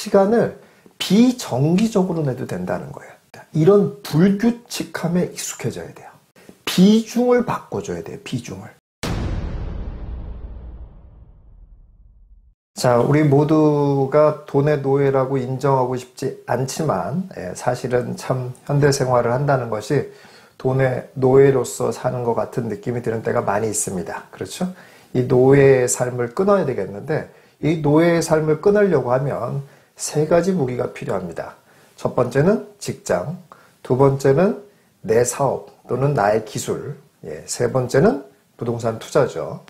시간을 비정기적으로 내도 된다는 거예요. 이런 불규칙함에 익숙해져야 돼요. 비중을 바꿔줘야 돼요. 비중을. 자, 우리 모두가 돈의 노예라고 인정하고 싶지 않지만 사실은 참 현대 생활을 한다는 것이 돈의 노예로서 사는 것 같은 느낌이 드는 때가 많이 있습니다. 그렇죠? 이 노예의 삶을 끊어야 되겠는데 이 노예의 삶을 끊으려고 하면 세 가지 무기가 필요합니다. 첫 번째는 직장, 두 번째는 내 사업 또는 나의 기술, 세 번째는 부동산 투자죠.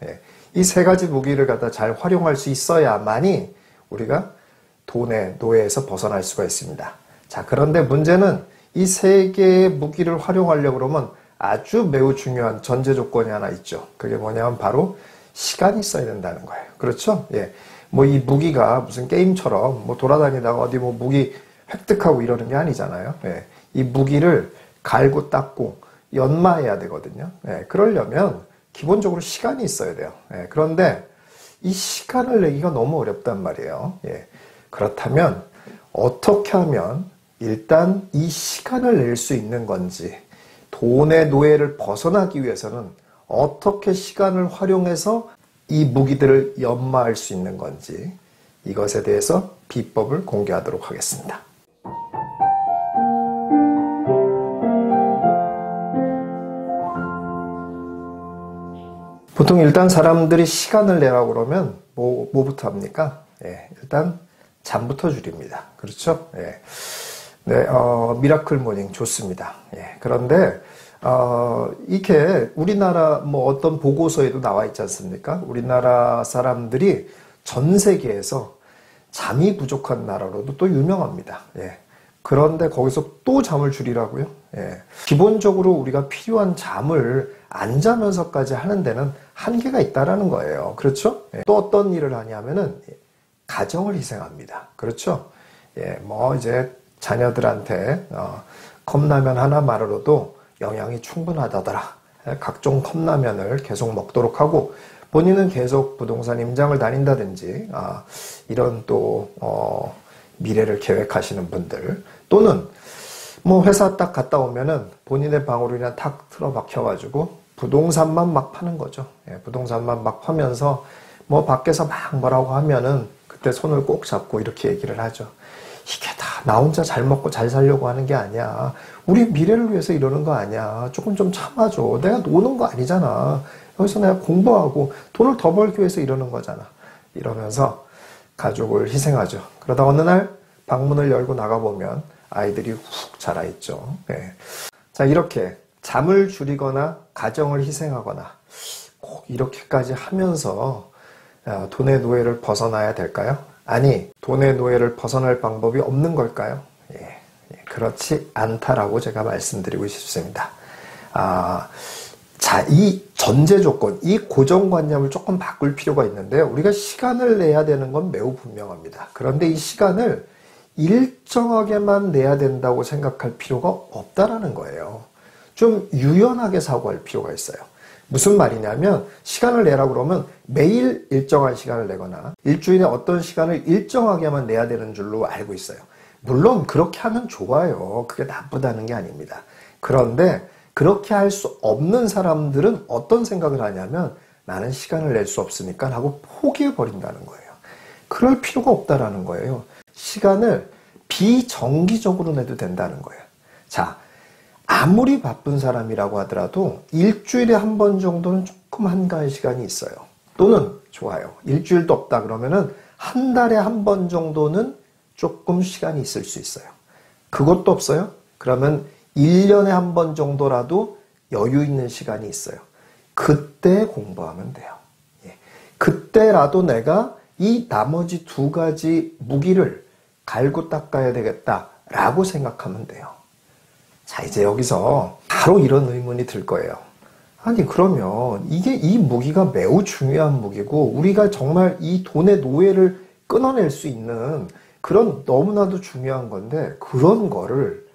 이 세 가지 무기를 갖다 잘 활용할 수 있어야만이 우리가 돈의 노예에서 벗어날 수가 있습니다. 자, 그런데 문제는 이 세 개의 무기를 활용하려고 그러면 아주 매우 중요한 전제 조건이 하나 있죠. 그게 뭐냐면 바로 시간이 있어야 된다는 거예요. 그렇죠? 뭐 이 무기가 무슨 게임처럼 뭐 돌아다니다가 어디 뭐 무기 획득하고 이러는 게 아니잖아요. 이 무기를 갈고 닦고 연마해야 되거든요. 그러려면 기본적으로 시간이 있어야 돼요. 그런데 이 시간을 내기가 너무 어렵단 말이에요. 그렇다면 어떻게 하면 일단 이 시간을 낼 수 있는 건지, 돈의 노예를 벗어나기 위해서는 어떻게 시간을 활용해서 이 무기들을 연마할 수 있는 건지, 이것에 대해서 비법을 공개하도록 하겠습니다. 보통 일단 사람들이 시간을 내라고 그러면 뭐부터 합니까? 일단 잠부터 줄입니다. 그렇죠? 미라클 모닝 좋습니다. 그런데 이게 우리나라 뭐 어떤 보고서에도 나와 있지 않습니까? 우리나라 사람들이 전 세계에서 잠이 부족한 나라로도 또 유명합니다. 그런데 거기서 또 잠을 줄이라고요? 기본적으로 우리가 필요한 잠을 안 자면서까지 하는 데는 한계가 있다라는 거예요. 그렇죠? 또 어떤 일을 하냐면은 가정을 희생합니다. 그렇죠? 뭐 이제 자녀들한테 컵라면 하나만으로도 영양이 충분하다더라. 각종 컵라면을 계속 먹도록 하고 본인은 계속 부동산 임장을 다닌다든지 이런 또 미래를 계획하시는 분들, 또는 뭐 회사 딱 갔다 오면은 본인의 방으로 그냥 탁 틀어박혀가지고 부동산만 막 파는 거죠. 부동산만 막 파면서 뭐 밖에서 막 뭐라고 하면은 그때 손을 꼭 잡고 이렇게 얘기를 하죠. 이게 다 나 혼자 잘 먹고 잘 살려고 하는 게 아니야. 우리 미래를 위해서 이러는 거 아니야. 조금 좀 참아줘. 내가 노는 거 아니잖아. 여기서 내가 공부하고 돈을 더 벌기 위해서 이러는 거잖아. 이러면서 가족을 희생하죠. 그러다 어느 날 방문을 열고 나가보면 아이들이 훅 자라있죠. 자, 이렇게 잠을 줄이거나 가정을 희생하거나 꼭 이렇게까지 하면서 돈의 노예를 벗어나야 될까요? 아니, 돈의 노예를 벗어날 방법이 없는 걸까요? 그렇지 않다라고 제가 말씀드리고 싶습니다. 자, 이 전제 조건, 이 고정관념을 조금 바꿀 필요가 있는데요. 우리가 시간을 내야 되는 건 매우 분명합니다. 그런데 이 시간을 일정하게만 내야 된다고 생각할 필요가 없다라는 거예요. 좀 유연하게 사고할 필요가 있어요. 무슨 말이냐면 시간을 내라고 그러면 매일 일정한 시간을 내거나 일주일에 어떤 시간을 일정하게만 내야 되는 줄로 알고 있어요. 물론 그렇게 하면 좋아요. 그게 나쁘다는 게 아닙니다. 그런데 그렇게 할 수 없는 사람들은 어떤 생각을 하냐면 나는 시간을 낼 수 없으니까 하고 포기해버린다는 거예요. 그럴 필요가 없다라는 거예요. 시간을 비정기적으로 내도 된다는 거예요. 자, 아무리 바쁜 사람이라고 하더라도 일주일에 한 번 정도는 조금 한가할 시간이 있어요. 또는 좋아요. 일주일도 없다 그러면은 한 달에 한 번 정도는 조금 시간이 있을 수 있어요. 그것도 없어요? 그러면 1년에 한 번 정도라도 여유 있는 시간이 있어요. 그때 공부하면 돼요. 그때라도 내가 이 나머지 두 가지 무기를 갈고 닦아야 되겠다라고 생각하면 돼요. 자, 이제 여기서 바로 이런 의문이 들 거예요. 아니, 그러면 이 무기가 매우 중요한 무기고 우리가 정말 이 돈의 노예를 끊어낼 수 있는 그런 너무나도 중요한 건데 그런 거를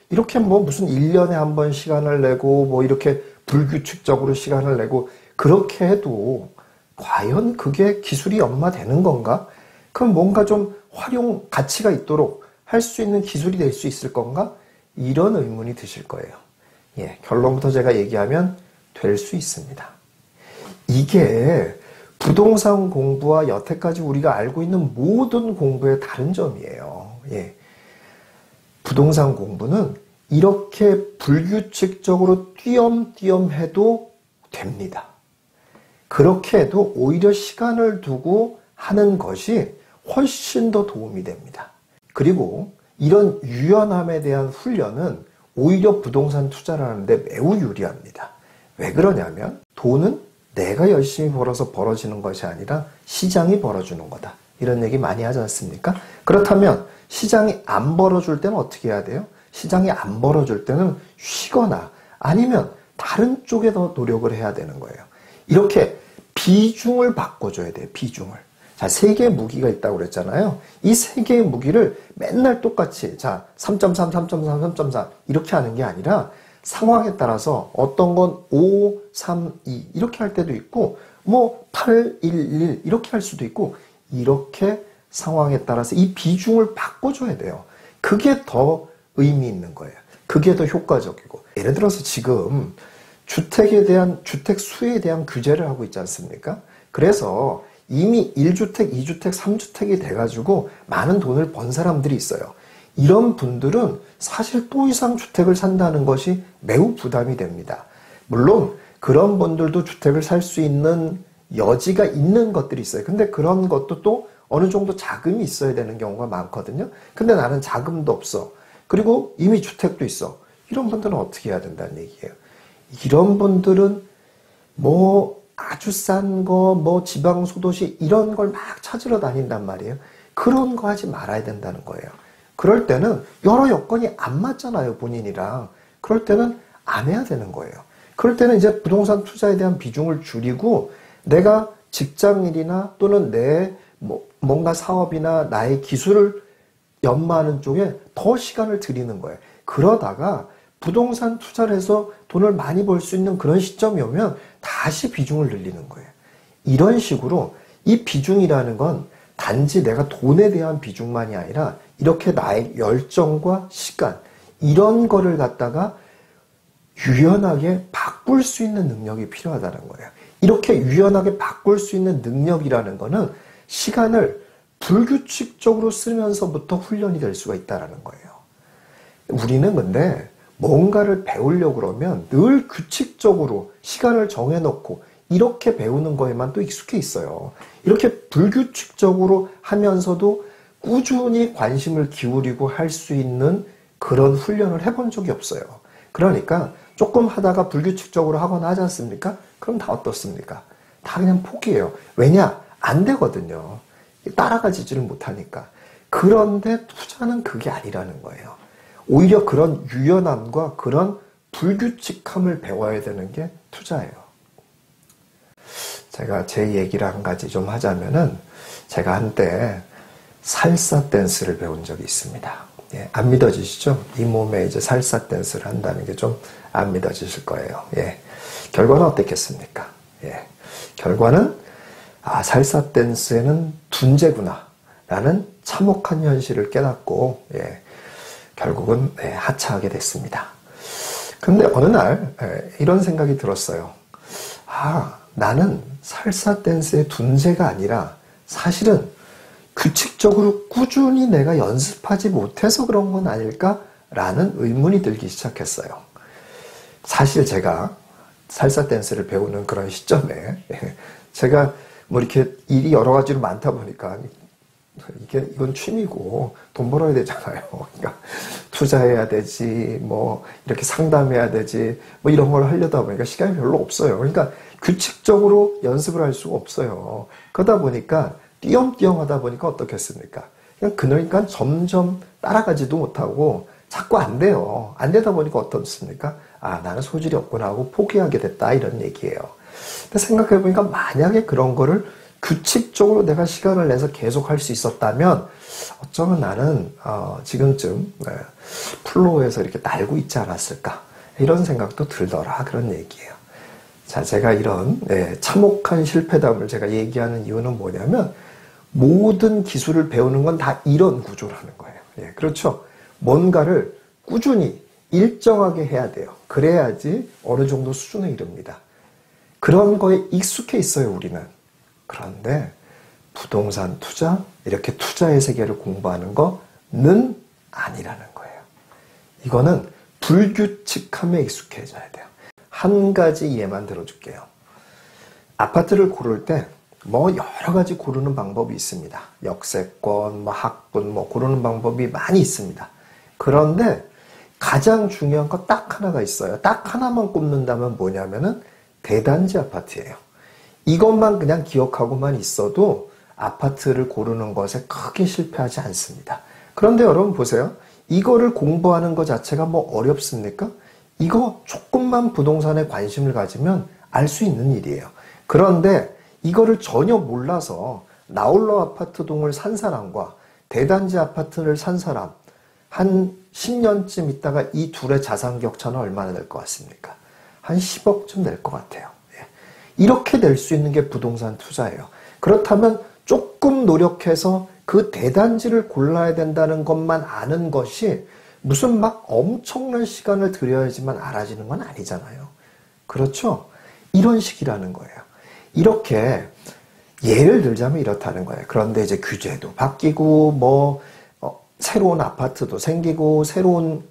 이렇게 뭐 무슨 1년에 한 번 시간을 내고 뭐 이렇게 불규칙적으로 시간을 내고 그렇게 해도 과연 그게 기술이 연마되는 건가? 그럼 뭔가 좀 활용 가치가 있도록 할 수 있는 기술이 될 수 있을 건가? 이런 의문이 드실 거예요. 예, 결론부터 제가 얘기하면 될 수 있습니다. 이게 부동산 공부와 여태까지 우리가 알고 있는 모든 공부의 다른 점이에요. 예. 부동산 공부는 이렇게 불규칙적으로 띄엄띄엄 해도 됩니다. 그렇게 해도 오히려 시간을 두고 하는 것이 훨씬 더 도움이 됩니다. 그리고 이런 유연함에 대한 훈련은 오히려 부동산 투자를 하는데 매우 유리합니다. 왜 그러냐면 돈은 내가 열심히 벌어서 벌어지는 것이 아니라 시장이 벌어주는 거다. 이런 얘기 많이 하지 않습니까? 그렇다면 시장이 안 벌어줄 때는 어떻게 해야 돼요? 시장이 안 벌어줄 때는 쉬거나 아니면 다른 쪽에 더 노력을 해야 되는 거예요. 이렇게 비중을 바꿔줘야 돼요. 비중을. 자, 세 개의 무기가 있다고 그랬잖아요. 이 세 개의 무기를 맨날 똑같이 자 3.3, 3.3, 3.4 이렇게 하는 게 아니라 상황에 따라서 어떤 건 5, 3, 2 이렇게 할 때도 있고 뭐 8, 1, 1 이렇게 할 수도 있고 이렇게 상황에 따라서 이 비중을 바꿔줘야 돼요. 그게 더 의미 있는 거예요. 그게 더 효과적이고 예를 들어서 지금 주택에 대한 주택 수에 대한 규제를 하고 있지 않습니까? 그래서 이미 1주택, 2주택, 3주택이 돼가지고 많은 돈을 번 사람들이 있어요. 이런 분들은 사실 또 이상 주택을 산다는 것이 매우 부담이 됩니다. 물론 그런 분들도 주택을 살 수 있는 여지가 있는 것들이 있어요. 근데 그런 것도 또 어느 정도 자금이 있어야 되는 경우가 많거든요. 근데 나는 자금도 없어. 그리고 이미 주택도 있어. 이런 분들은 어떻게 해야 된다는 얘기예요. 이런 분들은 뭐 아주 싼 거, 뭐 지방 소도시 이런 걸 막 찾으러 다닌단 말이에요. 그런 거 하지 말아야 된다는 거예요. 그럴 때는 여러 여건이 안 맞잖아요, 본인이랑. 그럴 때는 안 해야 되는 거예요. 그럴 때는 이제 부동산 투자에 대한 비중을 줄이고 내가 직장일이나 또는 내 뭔가 사업이나 나의 기술을 연마하는 쪽에 더 시간을 들이는 거예요. 그러다가 부동산 투자를 해서 돈을 많이 벌 수 있는 그런 시점이 오면 다시 비중을 늘리는 거예요. 이런 식으로 이 비중이라는 건 단지 내가 돈에 대한 비중만이 아니라 이렇게 나의 열정과 시간 이런 거를 갖다가 유연하게 바꿀 수 있는 능력이 필요하다는 거예요. 이렇게 유연하게 바꿀 수 있는 능력이라는 거는 시간을 불규칙적으로 쓰면서부터 훈련이 될 수가 있다는 거예요. 우리는 근데 뭔가를 배우려고 그러면 늘 규칙적으로 시간을 정해놓고 이렇게 배우는 거에만 또 익숙해 있어요. 이렇게 불규칙적으로 하면서도 꾸준히 관심을 기울이고 할 수 있는 그런 훈련을 해본 적이 없어요. 그러니까 조금 하다가 불규칙적으로 하거나 하지 않습니까? 그럼 다 어떻습니까? 다 그냥 포기해요. 왜냐? 안 되거든요. 따라가지지를 못하니까. 그런데 투자는 그게 아니라는 거예요. 오히려 그런 유연함과 그런 불규칙함을 배워야 되는 게 투자예요. 제가 제 얘기를 한 가지 좀 하자면은 제가 한때 살사 댄스를 배운 적이 있습니다. 예, 안 믿어지시죠? 이 몸에 이제 살사 댄스를 한다는 게 좀 안 믿어지실 거예요. 예, 결과는 어땠겠습니까? 예, 결과는 살사 댄스에는 둔재구나 라는 참혹한 현실을 깨닫고 결국은 하차하게 됐습니다. 근데 어느 날 이런 생각이 들었어요. 나는 살사 댄스의 둔재가 아니라 사실은 규칙적으로 꾸준히 내가 연습하지 못해서 그런 건 아닐까라는 의문이 들기 시작했어요. 사실 제가 살사 댄스를 배우는 그런 시점에 제가 뭐 이렇게 일이 여러 가지로 많다 보니까 이건 취미고 돈 벌어야 되잖아요. 그러니까 투자해야 되지, 뭐 이렇게 상담해야 되지, 뭐 이런 걸 하려다 보니까 시간이 별로 없어요. 그러니까 규칙적으로 연습을 할 수가 없어요. 그러다 보니까 띄엄띄엄 하다 보니까 어떻겠습니까? 그러니까 점점 따라가지도 못하고 자꾸 안 돼요. 안 되다 보니까 어떻습니까? 나는 소질이 없구나 하고 포기하게 됐다 이런 얘기예요. 근데 생각해 보니까 만약에 그런 거를 규칙적으로 내가 시간을 내서 계속 할 수 있었다면 어쩌면 나는 지금쯤 플로어에서 이렇게 날고 있지 않았을까 이런 생각도 들더라 그런 얘기예요. 자, 제가 이런 참혹한 실패담을 제가 얘기하는 이유는 뭐냐면 모든 기술을 배우는 건 다 이런 구조라는 거예요. 예, 그렇죠. 뭔가를 꾸준히 일정하게 해야 돼요. 그래야지 어느 정도 수준에 이릅니다. 그런 거에 익숙해 있어요, 우리는. 그런데 부동산 투자, 이렇게 투자의 세계를 공부하는 거는 아니라는 거예요. 이거는 불규칙함에 익숙해져야 돼요. 한 가지 예만 들어줄게요. 아파트를 고를 때 뭐 여러 가지 고르는 방법이 있습니다. 역세권, 뭐 학군, 뭐 고르는 방법이 많이 있습니다. 그런데 가장 중요한 거 딱 하나가 있어요. 딱 하나만 꼽는다면 뭐냐면은 대단지 아파트예요. 이것만 그냥 기억하고만 있어도 아파트를 고르는 것에 크게 실패하지 않습니다. 그런데 여러분 보세요. 이거를 공부하는 것 자체가 뭐 어렵습니까? 이거 조금만 부동산에 관심을 가지면 알 수 있는 일이에요. 그런데 이거를 전혀 몰라서 나홀로 아파트동을 산 사람과 대단지 아파트를 산 사람, 한 10년쯤 있다가 이 둘의 자산 격차는 얼마나 될 것 같습니까? 한 10억쯤 될 것 같아요. 예. 이렇게 될 수 있는 게 부동산 투자예요. 그렇다면 조금 노력해서 그 대단지를 골라야 된다는 것만 아는 것이 무슨 막 엄청난 시간을 들여야지만 알아지는 건 아니잖아요. 그렇죠? 이런 식이라는 거예요. 이렇게 예를 들자면 이렇다는 거예요. 그런데 이제 규제도 바뀌고 뭐 새로운 아파트도 생기고 새로운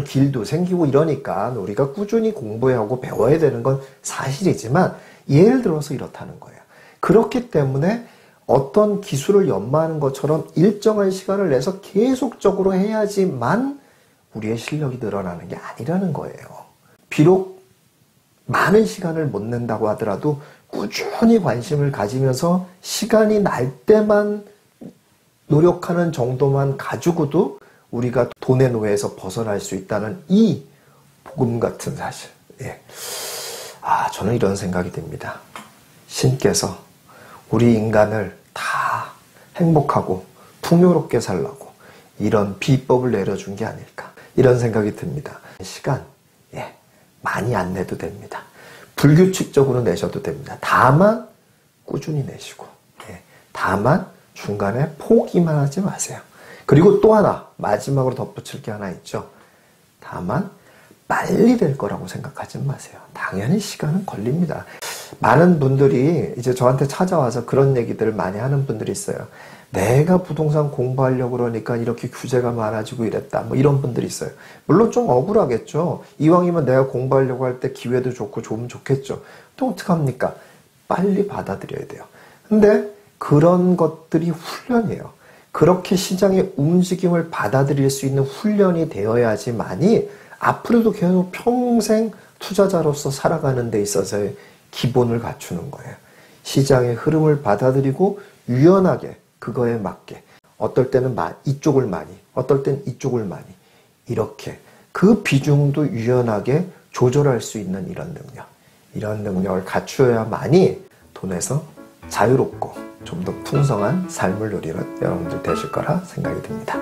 길도 생기고 이러니까 우리가 꾸준히 공부해야 하고 배워야 되는 건 사실이지만 예를 들어서 이렇다는 거예요. 그렇기 때문에 어떤 기술을 연마하는 것처럼 일정한 시간을 내서 계속적으로 해야지만 우리의 실력이 늘어나는 게 아니라는 거예요. 비록 많은 시간을 못 낸다고 하더라도 꾸준히 관심을 가지면서 시간이 날 때만 노력하는 정도만 가지고도 우리가 돈의 노예에서 벗어날 수 있다는 이 복음 같은 사실. 예. 저는 이런 생각이 듭니다. 신께서 우리 인간을 다 행복하고 풍요롭게 살라고 이런 비법을 내려준 게 아닐까. 이런 생각이 듭니다. 시간, 많이 안 내도 됩니다. 불규칙적으로 내셔도 됩니다. 다만 꾸준히 내시고, 다만 중간에 포기만 하지 마세요. 그리고 또 하나, 마지막으로 덧붙일 게 하나 있죠. 다만 빨리 될 거라고 생각하지 마세요. 당연히 시간은 걸립니다. 많은 분들이 이제 저한테 찾아와서 그런 얘기들을 많이 하는 분들이 있어요. 내가 부동산 공부하려고 그러니까 이렇게 규제가 많아지고 이랬다. 뭐 이런 분들이 있어요. 물론 좀 억울하겠죠. 이왕이면 내가 공부하려고 할 때 기회도 좋고 좋으면 좋겠죠. 또 어떡합니까? 빨리 받아들여야 돼요. 근데 그런 것들이 훈련이에요. 그렇게 시장의 움직임을 받아들일 수 있는 훈련이 되어야지만이 앞으로도 계속 평생 투자자로서 살아가는 데 있어서의 기본을 갖추는 거예요. 시장의 흐름을 받아들이고 유연하게 그거에 맞게 어떨 때는 이쪽을 많이, 어떨 때는 이쪽을 많이 이렇게 그 비중도 유연하게 조절할 수 있는 이런 능력을 갖추어야만이 돈에서 자유롭고 좀 더 풍성한 삶을 누리는 여러분들 되실 거라 생각이 듭니다.